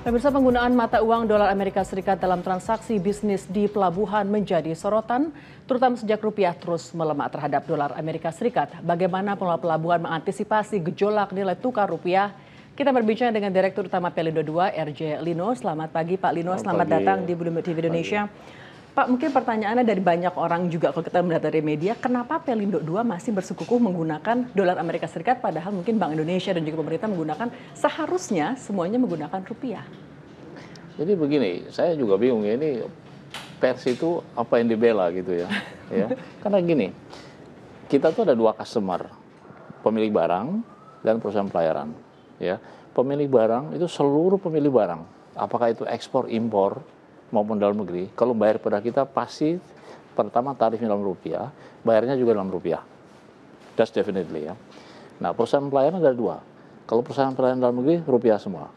Pemirsa, penggunaan mata uang dolar Amerika Serikat dalam transaksi bisnis di pelabuhan menjadi sorotan, terutama sejak rupiah terus melemah terhadap dolar Amerika Serikat. Bagaimana pengelola pelabuhan mengantisipasi gejolak nilai tukar rupiah? Kita berbincang dengan Direktur Utama Pelindo II, RJ Lino. Selamat pagi Pak Lino, selamat datang di Bloomberg TV Indonesia. Pak, mungkin pertanyaannya dari banyak orang juga kalau kita melihat dari media, kenapa Pelindo II masih bersikukuh menggunakan dolar Amerika Serikat padahal mungkin Bank Indonesia dan juga pemerintah menggunakan, seharusnya semuanya menggunakan rupiah? Jadi begini, saya juga bingung ya, ini pers itu apa yang dibela gitu ya. Karena gini, kita tuh ada dua customer, pemilik barang dan perusahaan pelayaran. Ya, pemilik barang itu seluruh pemilik barang, apakah itu ekspor, impor, maupun dalam negeri, kalau bayar pada kita pasti pertama tarifnya dalam rupiah, bayarnya juga dalam rupiah. That's definitely ya. Nah, perusahaan pelayaran ada dua. Kalau perusahaan pelayaran dalam negeri, rupiah semua.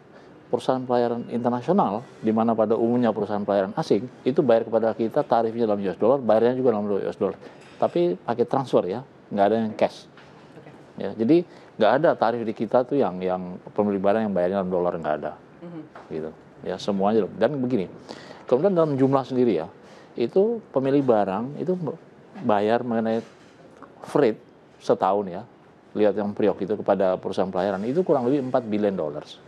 Perusahaan pelayaran internasional, di mana pada umumnya perusahaan pelayaran asing, itu bayar kepada kita tarifnya dalam US dollar, bayarnya juga dalam US dollar. Tapi pakai transfer ya, nggak ada yang cash. Ya, jadi nggak ada tarif di kita tuh yang pemilik barang yang bayarnya dalam dolar, nggak ada. Gitu. Ya, semuanya. Dan begini, kemudian dalam jumlah sendiri ya, itu pemilik barang itu bayar mengenai freight setahun ya, lihat yang priok itu kepada perusahaan pelayaran, itu kurang lebih 4 billion dollars.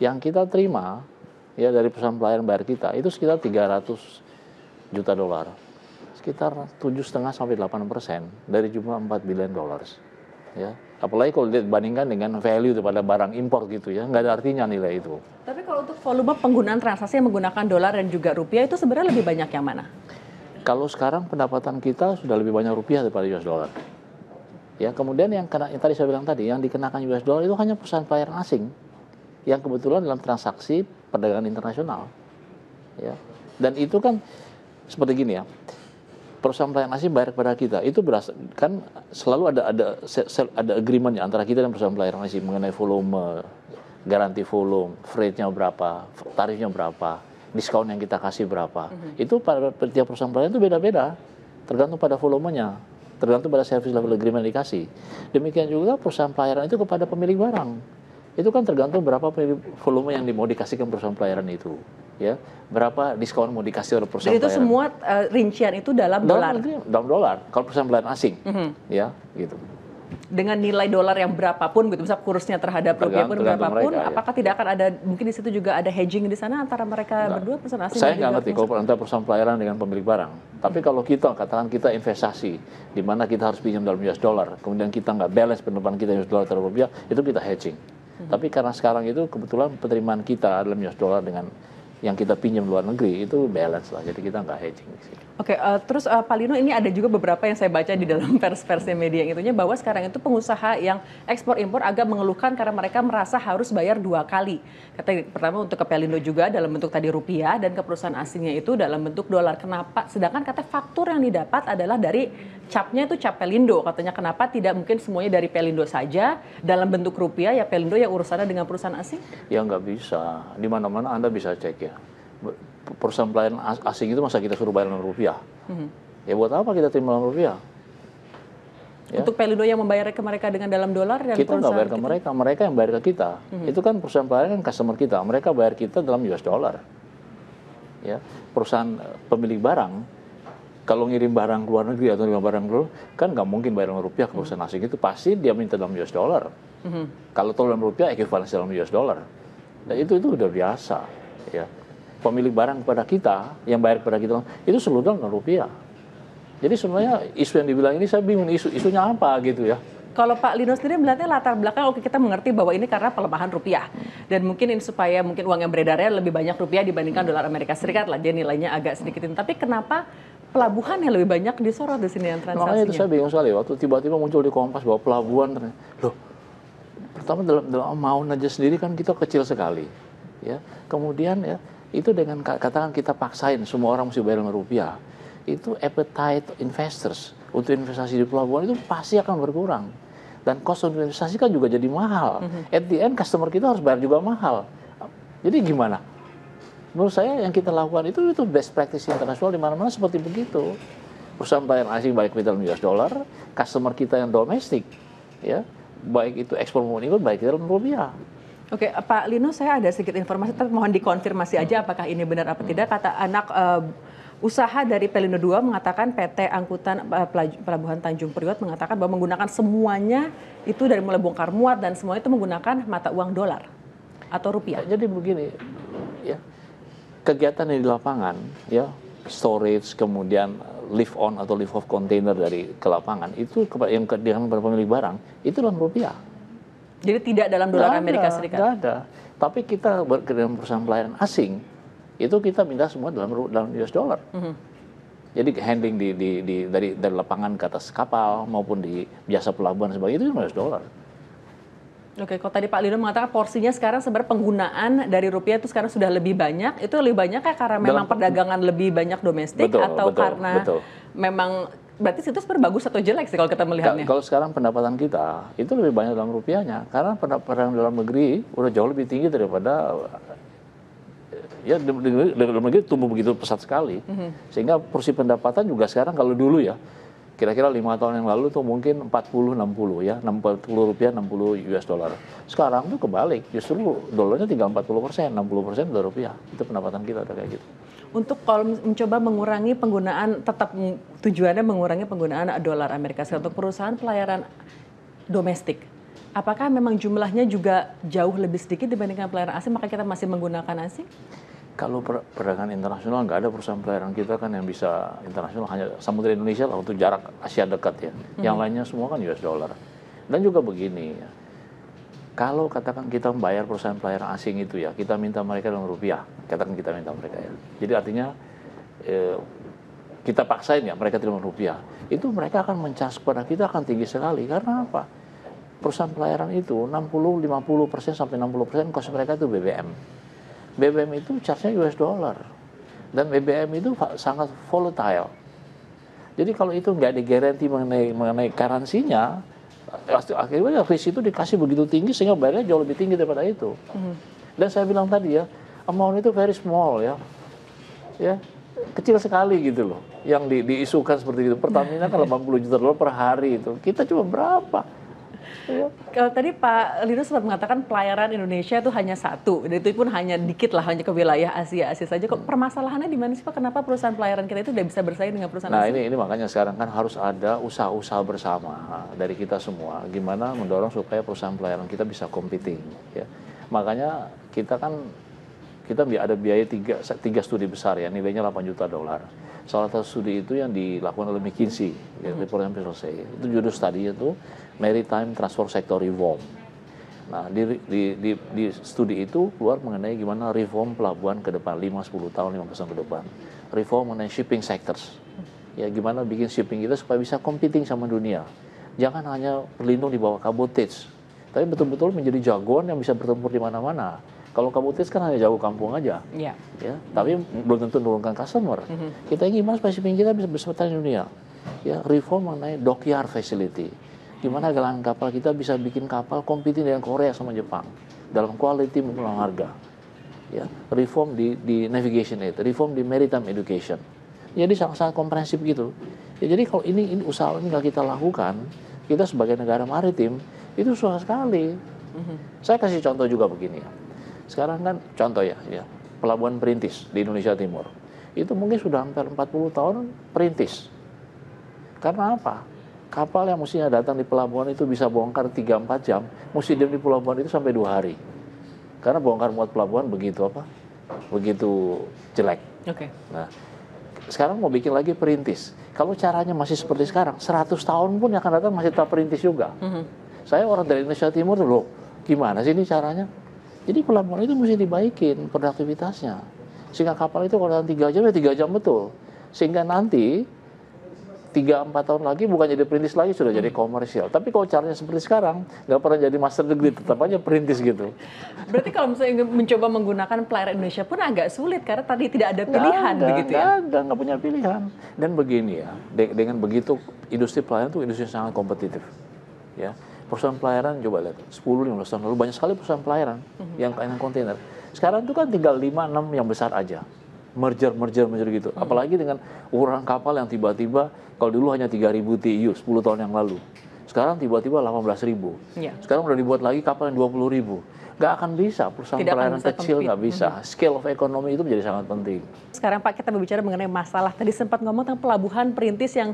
Yang kita terima ya dari perusahaan pelayaran bayar kita itu sekitar 300 juta dolar, sekitar 7,5 sampai 8% dari jumlah 4 billion dollars. Ya, apalagi kalau dibandingkan dengan value daripada barang impor gitu ya, nggak ada artinya nilai itu. Tapi kalau untuk volume penggunaan transaksi yang menggunakan dolar dan juga rupiah itu sebenarnya lebih banyak yang mana? Kalau sekarang pendapatan kita sudah lebih banyak rupiah daripada US dollar. Ya, kemudian yang tadi saya bilang tadi, yang dikenakan US dollar itu hanya perusahaan pelayaran asing yang kebetulan dalam transaksi perdagangan internasional. Ya. Dan itu kan seperti gini ya. Perusahaan pelayaran asing bayar kepada kita itu kan selalu ada agreement antara kita dan perusahaan pelayaran asing mengenai volume, garansi volume, freight-nya berapa, tarifnya berapa, diskon yang kita kasih berapa. Itu pada tiap perusahaan pelayaran itu beda-beda, tergantung pada volumenya, tergantung pada service level agreement yang dikasih. Demikian juga perusahaan pelayaran itu kepada pemilik barang. Itu kan tergantung berapa volume yang mau dikasihkan perusahaan pelayaran itu. Ya, berapa diskon mau dikasih oleh perusahaan pelayaran. Dan itu semua rincian itu dalam dolar? Dalam dolar, kalau perusahaan pelayaran asing. Ya, gitu. Dengan nilai dolar yang berapapun gitu, misal kursnya terhadap rupiah pun berapapun, mereka, apakah tidak akan ada, mungkin di situ juga ada hedging di sana antara mereka berdua, perusahaan asing? Saya nggak ngerti kalau antara perusahaan pelayaran dengan pemilik barang. Tapi kalau kita katakan kita investasi, di mana kita harus pinjam dalam US dollar, kemudian kita nggak balance penerimaan kita US dollar terhadap rupiah, itu kita hedging. Tapi karena sekarang itu kebetulan penerimaan kita dalam US dollar dengan yang kita pinjam luar negeri itu balance lah, jadi kita nggak hedging. Oke, terus Pak Lino, ini ada juga beberapa yang saya baca di dalam pers-persnya media yang itunya bahwa sekarang itu pengusaha yang ekspor-impor agak mengeluhkan karena mereka merasa harus bayar 2 kali. Kata pertama untuk ke Pelindo juga dalam bentuk tadi rupiah dan ke perusahaan asingnya itu dalam bentuk dolar. Kenapa? Sedangkan kata faktur yang didapat adalah dari capnya itu cap Pelindo. Katanya kenapa tidak mungkin semuanya dari Pelindo saja dalam bentuk rupiah, ya Pelindo yang urusannya dengan perusahaan asing? Ya nggak bisa, di mana-mana Anda bisa cek ya. Perusahaan pelayanan asing itu masa kita suruh bayar dalam rupiah? Ya buat apa kita terima dalam rupiah? Ya. Untuk Pelindo yang membayar ke mereka dengan dalam dolar dan kita nggak bayar ke mereka, mereka yang bayar ke kita. Itu kan perusahaan pelayanan kan customer kita, mereka bayar kita dalam US dollar. Ya, perusahaan pemilik barang kalau ngirim barang ke luar negeri atau ngirim barang ke luar, kan nggak mungkin bayar dalam rupiah ke perusahaan asing itu, pasti dia minta dalam US dollar. Kalau dalam rupiah ekuivalensi dalam US dollar. Dan itu udah biasa. Ya. Pemilik barang kepada kita, yang bayar kepada kita, itu seluruh dalam rupiah. Jadi sebenarnya isu yang dibilang ini saya bingung, isunya apa gitu ya. Kalau Pak Lino sendiri melihatnya latar belakang, oke kita mengerti bahwa ini karena pelemahan rupiah. Dan mungkin ini supaya mungkin uang yang beredarnya lebih banyak rupiah dibandingkan dolar Amerika Serikat lah, dia nilainya agak sedikitin. Tapi kenapa pelabuhan yang lebih banyak disorot di sini yang transaksinya? Makanya itu saya bingung sekali, waktu tiba-tiba muncul di Kompas bahwa pelabuhan, loh, pertama dalam amount aja sendiri kan kita kecil sekali. Ya, kemudian ya, itu dengan katakan kita paksain semua orang mesti bayar dengan rupiah, itu appetite investors untuk investasi di pelabuhan itu pasti akan berkurang, dan cost of investasi kan juga jadi mahal. At the end customer kita harus bayar juga mahal. Jadi gimana? Menurut saya yang kita lakukan itu best practice internasional di mana-mana seperti begitu. Perusahaan pelayanan asing baik kita dalam US dollar, customer kita yang domestik, ya baik itu ekspor maupun impor baik dalam rupiah. Oke, Pak Lino, saya ada sedikit informasi, tapi mohon dikonfirmasi aja apakah ini benar apa tidak. Kata anak usaha dari Pelindo II mengatakan PT Angkutan Pelabuhan Tanjung Priok mengatakan bahwa menggunakan semuanya itu dari mulai bongkar muat dan semua itu menggunakan mata uang dolar atau rupiah. Jadi begini, ya kegiatan yang di lapangan, ya storage, kemudian lift on atau lift off container dari ke lapangan itu yang dengan pemilik barang itu dalam rupiah. Jadi tidak dalam dolar Amerika Serikat? Nggak ada. Tapi kita dengan perusahaan pelayanan asing, itu kita minta semua dalam US dollar. Jadi handling dari lapangan ke atas kapal maupun di jasa pelabuhan sebagainya itu US dollar. Oke, kalau tadi Pak Lino mengatakan porsinya sekarang sebenarnya penggunaan dari rupiah itu sekarang sudah lebih banyak. Itu lebih banyak karena memang perdagangan lebih banyak domestik atau karena memang berarti itu sebenarnya bagus atau jelek sih kalau kita melihatnya? Kalau sekarang pendapatan kita itu lebih banyak dalam rupiahnya karena pendapatan dalam negeri udah jauh lebih tinggi daripada ya dalam negeri tumbuh begitu pesat sekali sehingga porsi pendapatan juga sekarang kalau dulu ya kira-kira 5 tahun yang lalu tuh mungkin 40-60 ya 40 rupiah 60 US dollar. Sekarang tuh kebalik, justru dolarnya tinggal 40%, 60% dolar rupiah. Itu pendapatan kita udah kayak gitu. Untuk kalau mencoba mengurangi penggunaan, tetap tujuannya mengurangi penggunaan dolar Amerika Serikat untuk perusahaan pelayaran domestik, apakah memang jumlahnya juga jauh lebih sedikit dibandingkan pelayaran asing, maka kita masih menggunakan asing? Kalau perdagangan internasional nggak ada perusahaan pelayaran kita kan yang bisa internasional, hanya Samudra Indonesia lah untuk jarak Asia dekat ya. Yang lainnya semua kan US dollar. Dan juga begini ya, kalau katakan kita membayar perusahaan pelayaran asing itu ya, kita minta mereka dalam rupiah, katakan kita minta mereka ya. Jadi artinya kita paksain ya mereka dalam rupiah, itu mereka akan men-charge kepada kita akan tinggi sekali. Karena apa? Perusahaan pelayaran itu 60-50% sampai 60% cost mereka itu BBM. BBM itu charge-nya US dollar. Dan BBM itu sangat volatile. Jadi kalau itu nggak digaranti mengenai currency-nya, akhirnya risk itu dikasih begitu tinggi sehingga bayarnya jauh lebih tinggi daripada itu. Dan saya bilang tadi ya, amount itu very small ya. Ya, kecil sekali gitu loh. Yang diisukan seperti itu. Pertamina kan 80 juta dolar per hari itu. Kita cuma berapa? Ya. Kalau tadi Pak Lino sempat mengatakan pelayaran Indonesia itu hanya satu, dan itu pun hanya dikit lah, hanya ke wilayah Asia saja. Kok permasalahannya di mana sih Pak? Kenapa perusahaan pelayaran kita itu tidak bisa bersaing dengan perusahaan asing? Nah ini makanya sekarang kan harus ada usaha-usaha bersama dari kita semua. Gimana mendorong supaya perusahaan pelayaran kita bisa competing. Ya. Makanya kita ada biaya tiga studi besar ya, nilainya 8 juta dolar. Salah satu studi itu yang dilakukan oleh McKinsey, reportnya selesai. Itu judul studinya itu Maritime Transport Sector Reform. Nah, di studi itu keluar mengenai gimana reform pelabuhan ke depan 5-10 tahun, 15 tahun ke depan. Reform mengenai shipping sectors. Ya, gimana bikin shipping kita supaya bisa competing sama dunia. Jangan hanya berlindung di bawah cabotage, tapi betul-betul menjadi jagoan yang bisa bertempur di mana-mana. Kalau cabotage kan hanya jago kampung aja, ya, tapi belum tentu menurunkan customer. Kita ingin gimana supaya shipping kita bisa bersaing di dunia. Ya, reform mengenai dockyard facility. Gimana galangan kapal kita bisa bikin kapal competing dengan Korea sama Jepang dalam quality maupun harga. Ya, reform di navigation itu, reform di maritime education. Jadi sangat-sangat komprehensif gitu. Ya, jadi kalau ini usaha ini nggak kita lakukan, kita sebagai negara maritim itu susah sekali. Saya kasih contoh juga begini ya. Sekarang kan contoh ya, Pelabuhan Perintis di Indonesia Timur. Itu mungkin sudah hampir 40 tahun perintis. Karena apa? Kapal yang mestinya datang di pelabuhan itu bisa bongkar 3-4 jam, mesti diam di pelabuhan itu sampai 2 hari. Karena bongkar muat pelabuhan begitu jelek. Nah, sekarang mau bikin lagi perintis. Kalau caranya masih seperti sekarang, 100 tahun pun yang akan datang masih tetap perintis juga. Saya orang dari Indonesia Timur loh, gimana sih ini caranya? Jadi pelabuhan itu mesti dibaikin produktivitasnya. Sehingga kapal itu kalau dalam 3 jam, ya 3 jam betul. Sehingga nanti 3-4 tahun lagi bukan jadi perintis lagi, sudah jadi komersial. Tapi kalau caranya seperti sekarang, nggak pernah jadi master degree, tetap aja perintis gitu. Berarti kalau misalnya mencoba menggunakan pelayaran Indonesia pun agak sulit, karena tadi tidak ada pilihan begitu ya? Nggak punya pilihan. Dan begini ya, dengan begitu industri pelayaran itu industri yang sangat kompetitif. Ya. Perusahaan pelayaran, coba lihat, 10-15 tahun lalu banyak sekali perusahaan pelayaran yang kainan kontainer. Sekarang itu kan tinggal 5-6 yang besar aja. Merger gitu. Apalagi dengan ukuran kapal yang tiba-tiba, kalau dulu hanya 3.000 TEU 10 tahun yang lalu. Sekarang tiba-tiba 18.000. Ya. Sekarang udah dibuat lagi kapal yang 20.000. Nggak akan bisa, perusahaan pelayanan kecil nggak bisa. Scale of economy itu menjadi sangat penting. Sekarang Pak, kita berbicara mengenai masalah, tadi sempat ngomong tentang pelabuhan perintis yang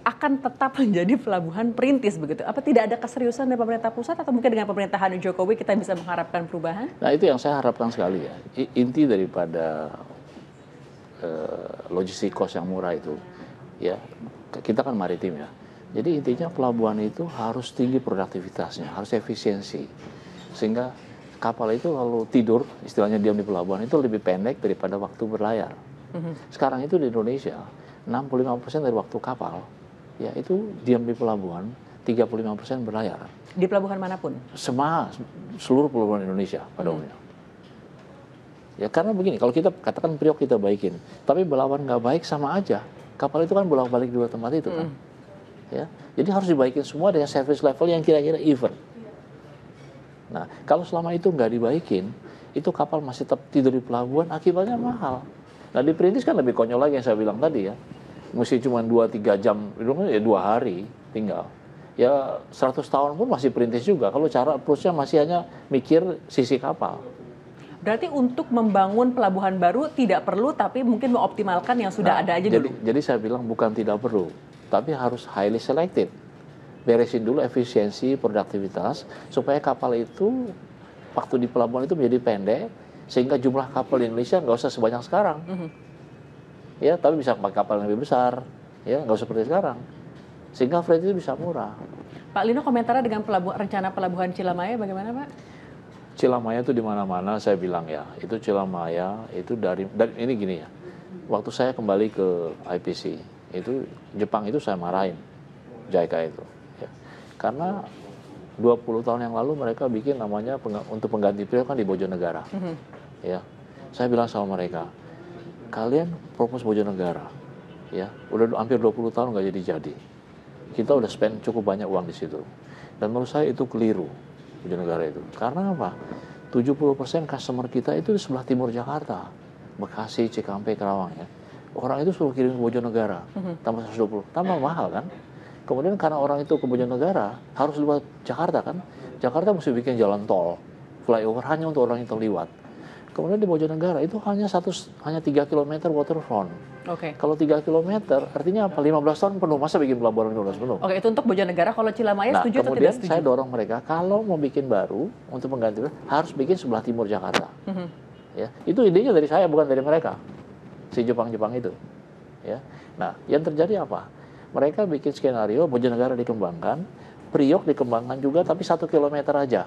akan tetap menjadi pelabuhan perintis begitu. Apa tidak ada keseriusan dari pemerintah pusat atau mungkin dengan pemerintahan Jokowi kita bisa mengharapkan perubahan? Nah itu yang saya harapkan sekali ya. Inti daripada logistik cost yang murah itu, ya kita kan maritim ya. Jadi intinya pelabuhan itu harus tinggi produktivitasnya, harus efisiensi. Sehingga kapal itu kalau tidur, istilahnya diam di pelabuhan itu lebih pendek daripada waktu berlayar. Sekarang itu di Indonesia, 65% dari waktu kapal, ya itu diam di pelabuhan, 35% berlayar. Di pelabuhan manapun? Seluruh pelabuhan Indonesia pada umumnya. Ya karena begini, kalau kita katakan Priok kita baikin, tapi pelabuhan nggak baik sama aja. Kapal itu kan bolak-balik di dua tempat itu kan. Ya, jadi harus dibaikin semua dengan service level yang kira-kira even. Nah, kalau selama itu nggak dibaikin, itu kapal masih tetap tidur di pelabuhan, akibatnya mahal. Nah, di perintis kan lebih konyol lagi yang saya bilang tadi ya. Mesti cuma 2-3 jam, ya 2 hari tinggal. Ya 100 tahun pun masih perintis juga, kalau cara approach-nya masih hanya mikir sisi kapal. Berarti untuk membangun pelabuhan baru tidak perlu, tapi mungkin mengoptimalkan yang sudah ada aja dulu. Jadi saya bilang bukan tidak perlu, tapi harus highly selected. Beresin dulu efisiensi, produktivitas, supaya kapal itu waktu di pelabuhan itu menjadi pendek, sehingga jumlah kapal di Indonesia nggak usah sebanyak sekarang. Ya, tapi bisa pakai kapal yang lebih besar, ya nggak usah seperti sekarang. Sehingga freight itu bisa murah. Pak Lino, komentarnya dengan rencana pelabuhan Cilamaya bagaimana, Pak? Cilamaya itu di mana-mana saya bilang ya, itu Cilamaya itu dari ini gini ya. Waktu saya kembali ke IPC, itu Jepang itu saya marahin, JICA itu. Ya. Karena 20 tahun yang lalu mereka bikin namanya untuk pengganti Priok kan di Bojonegara. Ya. Saya bilang sama mereka, kalian propose Bojonegara, ya, udah hampir 20 tahun nggak jadi-jadi. Kita udah spend cukup banyak uang di situ. Dan menurut saya itu keliru, Bojonegara itu. Karena apa? 70% customer kita itu di sebelah timur Jakarta. Bekasi, Cikampek, Karawang ya. Orang itu suruh kirim ke Bojonegara, tambah 120, tambah mahal kan? Kemudian karena orang itu ke Bojonegara, harus lewat Jakarta kan? Jakarta mesti bikin jalan tol, flyover hanya untuk orang yang terliwat. Kemudian di Bojonegara itu hanya 3 km waterfront. Kalau 3 km artinya apa? 15 tahun penuh, masa bikin pelabuhan 15 penuh? Oke, itu untuk Bojonegara. Kalau Cilamaya setuju atau tidak setuju? Kemudian saya dorong mereka, kalau mau bikin baru untuk mengganti, harus bikin sebelah timur Jakarta. Ya, itu idenya dari saya, bukan dari mereka. Si Jepang-Jepang itu. Ya. Nah, yang terjadi apa? Mereka bikin skenario Bojonegara dikembangkan, Priok dikembangkan juga, tapi 1 kilometer aja.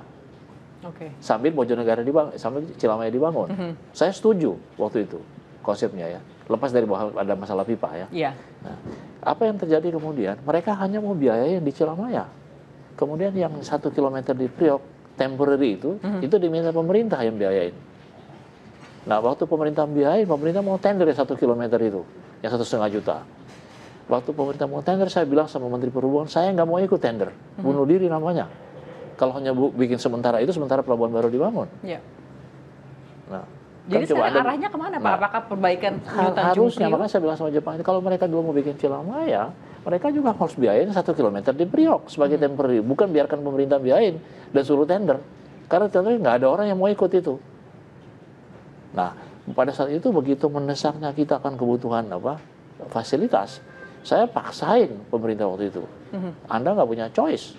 Sambil Bojonegara dibangun, sambil Cilamaya dibangun. Saya setuju waktu itu konsepnya ya. Lepas dari bahwa ada masalah pipa ya. Nah, apa yang terjadi kemudian? Mereka hanya mau biayain di Cilamaya. Kemudian yang 1 kilometer di Priok, temporary itu diminta pemerintah yang biayain. Nah, waktu pemerintah biayain, pemerintah mau tender yang 1 kilometer itu, yang 1,5 juta. Waktu pemerintah mau tender, saya bilang sama Menteri Perhubungan, saya nggak mau ikut tender, bunuh diri namanya. Kalau hanya bikin sementara itu, sementara pelabuhan baru dibangun. Nah, jadi kan arahnya kemana Pak? Apakah perbaikan harusnya, makanya saya bilang sama Jepang ini, kalau mereka dulu mau bikin Cilamaya, mereka juga harus biayain 1 kilometer di Priok sebagai temporary, bukan biarkan pemerintah biayain dan suruh tender. Karena tender nggak ada orang yang mau ikut itu. Nah, pada saat itu begitu mendesaknya kita akan kebutuhan fasilitas, saya paksain pemerintah waktu itu. Anda nggak punya choice,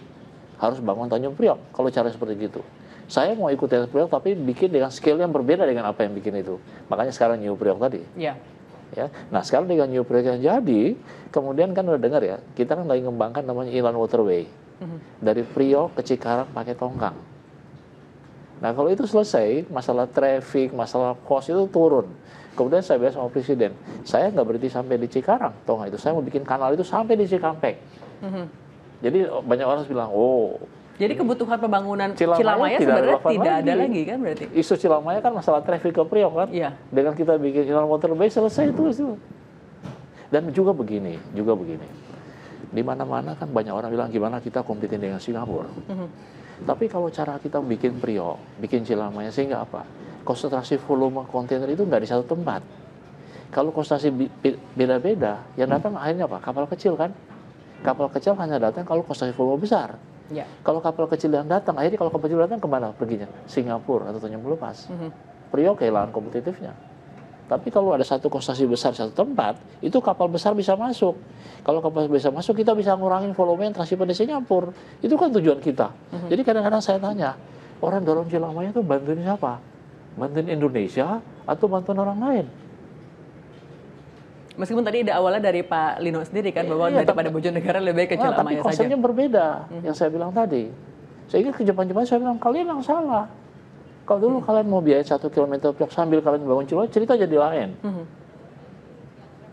harus bangun Tanjung Priok kalau cara seperti gitu. Saya mau ikut Tanjung Priok tapi bikin dengan scale yang berbeda dengan apa yang bikin itu. Makanya sekarang New Priok tadi. Ya. Nah sekarang dengan New Priok yang jadi, kemudian kan udah dengar ya, kita kan lagi ngembangkan namanya Inland Waterway. Dari Priok ke Cikarang pakai tongkang. Nah kalau itu selesai, masalah traffic, masalah cost itu turun. Kemudian saya bilang sama Presiden, saya nggak berhenti sampai di Cikarang, tongkang itu. Saya mau bikin kanal itu sampai di Cikampek. Jadi banyak orang bilang, jadi kebutuhan pembangunan Cilamaya sebenarnya tidak ada lagi kan berarti? Isu Cilamaya kan masalah traffic ke Priok kan? Dengan kita bikin Inland Waterway selesai itu. Dan juga begini. Di mana-mana kan banyak orang bilang gimana kita kompetitif dengan Singapura. Tapi kalau cara kita bikin Priok, bikin Cilamaya sehingga apa? Konsentrasi volume kontainer itu nggak di satu tempat. Kalau konsentrasi beda-beda, yang datang akhirnya apa? Kapal kecil kan? Kapal kecil hanya datang kalau konstruksi volume besar. Ya. Kalau kapal kecil yang datang, akhirnya kalau kapal kecil datang kemana perginya? Singapura atau Tanjung Lepas. Priok kehilangan kompetitifnya. Tapi kalau ada satu konstruksi besar satu tempat, itu kapal besar bisa masuk. Kalau kapal bisa masuk, kita bisa ngurangin volume yang transhipment di Singapura. Itu kan tujuan kita. Jadi kadang-kadang saya tanya, orang dorong Cilamaya itu bantuin siapa? Bantuin Indonesia atau bantuin orang lain? Meskipun tadi ide awalnya dari Pak Lino sendiri kan, bahwa daripada Bojonegoro lebih baik ke Cilamaya tapi saja. konsepnya berbeda, yang saya bilang tadi. Sehingga ke Jepang-Jepang saya bilang, kalian yang salah. Kalau dulu kalian mau biaya 1 km Priok sambil kalian bangun Cilamaya, cerita jadi lain.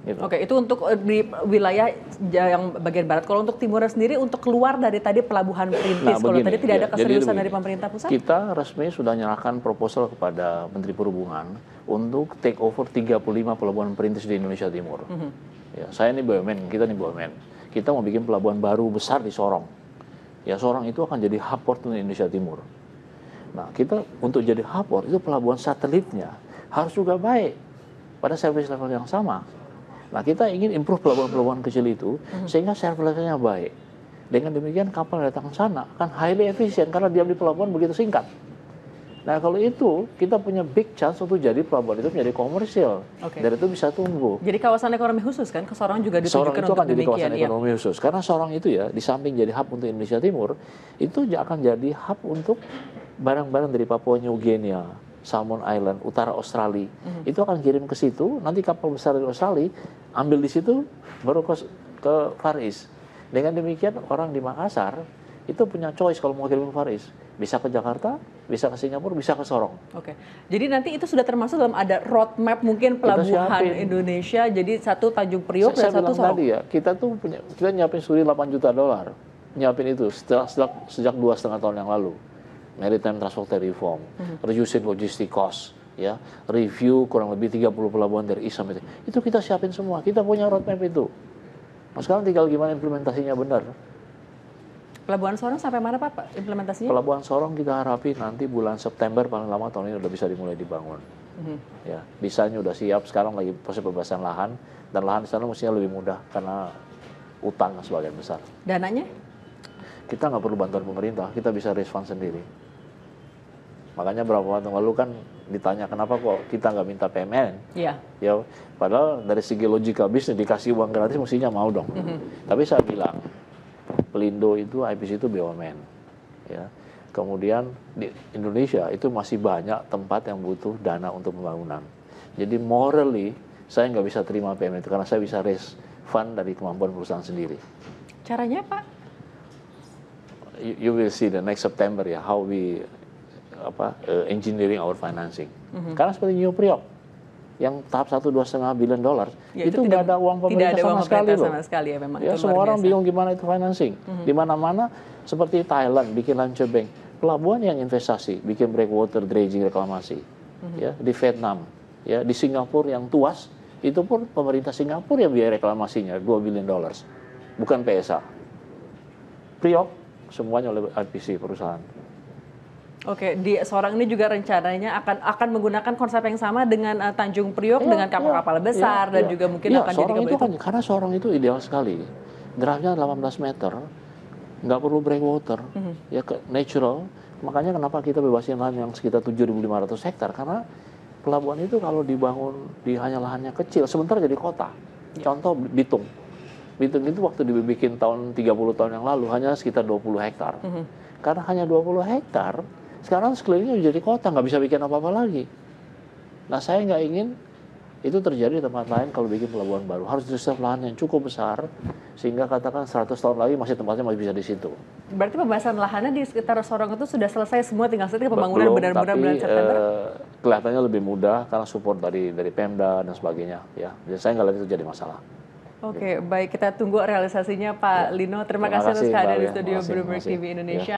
Gitu. Oke, itu untuk di wilayah yang bagian barat. Kalau untuk timurnya sendiri, untuk keluar dari tadi pelabuhan Perintis, kalau tadi tidak ada keseriusan dari pemerintah pusat? Kita resmi sudah menyerahkan proposal kepada Menteri Perhubungan untuk take over 35 pelabuhan Perintis di Indonesia Timur. Ya, saya ini BUMN, kita ini BUMN. Kita mau bikin pelabuhan baru besar di Sorong. Ya, Sorong itu akan jadi hub port untuk Indonesia Timur. Nah, kita untuk jadi hub port itu pelabuhan satelitnya harus juga baik pada service level yang sama. Nah, kita ingin improve pelabuhan-pelabuhan kecil itu sehingga service levelnya baik. Dengan demikian kapal yang datang ke sana akan highly efisien karena diam di pelabuhan begitu singkat. Nah, kalau itu kita punya big chance untuk jadi pelabuhan itu menjadi komersial. Dan itu bisa tumbuh. Jadi kawasan ekonomi khusus kan? Ke Sorong juga ditujukan itu untuk akan jadi kawasan demikian, ekonomi khusus. Karena Sorong itu ya, di samping jadi hub untuk Indonesia Timur, itu akan jadi hub untuk barang-barang dari Papua New Guinea, Salmon Island, utara Australia. Itu akan kirim ke situ, nanti kapal besar dari Australia ambil di situ, baru ke Far East. Dengan demikian orang di Makassar itu punya choice kalau mau kirim ke Far East. Bisa ke Jakarta, bisa ke Singapura, bisa ke Sorong. Oke. Jadi nanti itu sudah termasuk dalam ada roadmap mungkin pelabuhan Indonesia. Jadi satu Tanjung Priok dan satu Sorong. Tadi ya, kita nyiapin studi $8 juta. Nyiapin itu sejak 2,5 tahun yang lalu. Maritime Transport Reform, reducing logistic cost, ya, review kurang lebih 30 pelabuhan dari East sampai itu kita siapin semua. Kita punya roadmap itu. Nah, sekarang tinggal gimana implementasinya benar. Pelabuhan Sorong sampai mana Pak implementasinya? Pelabuhan Sorong kita harapin nanti bulan September paling lama tahun ini udah bisa dimulai dibangun. Ya, desainnya udah siap. Sekarang lagi proses pembahasan lahan dan lahan di sana mestinya lebih mudah karena utang sebagian besar. Dananya? Kita nggak perlu bantuan pemerintah, kita bisa raise fund sendiri. Makanya beberapa waktu lalu kan ditanya kenapa kok kita nggak minta PMN. Iya. Ya, padahal dari segi logika bisnis dikasih uang gratis mestinya mau dong. Tapi saya bilang Pelindo itu, IPC itu BUMN. Ya. Kemudian di Indonesia itu masih banyak tempat yang butuh dana untuk pembangunan. Jadi morally saya nggak bisa terima PMN itu karena saya bisa raise fund dari kemampuan perusahaan sendiri. Caranya Pak? You will see the next September ya how we engineering our financing. Karena seperti New Priok yang tahap 1,2,5 billion dollars ya, itu nggak ada uang pemerintah sama sekali ya, memang ya, semua orang bingung gimana itu financing. Di mana-mana seperti Thailand bikin launcher bank, pelabuhan yang investasi, bikin breakwater dredging reklamasi. Ya, di Vietnam, ya, di Singapura yang Tuas itu pun pemerintah Singapura yang biaya reklamasinya $2 billion, bukan PSA. Priok semuanya oleh IPC perusahaan. Oke, di Sorong ini juga rencananya akan menggunakan konsep yang sama dengan Tanjung Priok dengan kapal-kapal besar dan juga mungkin akan Sorong jadi itu kan, karena Sorong itu ideal sekali. Draftnya 18 meter, nggak perlu breakwater, ya natural. Makanya kenapa kita bebasin lahan yang sekitar 7.500 hektar karena pelabuhan itu kalau dibangun di hanya lahannya kecil, sebentar jadi kota. Contoh Bitung. Bitung itu waktu dibikin tahun 30 tahun yang lalu hanya sekitar 20 hektar. Karena hanya 20 hektar, sekarang sekelilingnya jadi kota, nggak bisa bikin apa-apa lagi. Nah, saya nggak ingin itu terjadi di tempat lain kalau bikin pelabuhan baru. Harus reserve lahan yang cukup besar, sehingga katakan 100 tahun lagi tempatnya masih bisa di situ. Berarti pembahasan lahannya di sekitar Sorong itu sudah selesai semua, tinggal setelah pembangunan benar-benar bulan September? Kelihatannya lebih mudah karena support dari Pemda dan sebagainya. Ya, jadi saya nggak lihat itu jadi masalah. Oke, baik, kita tunggu realisasinya Pak Lino. Terima kasih atas kehadiran di studio Bloomberg TV Indonesia.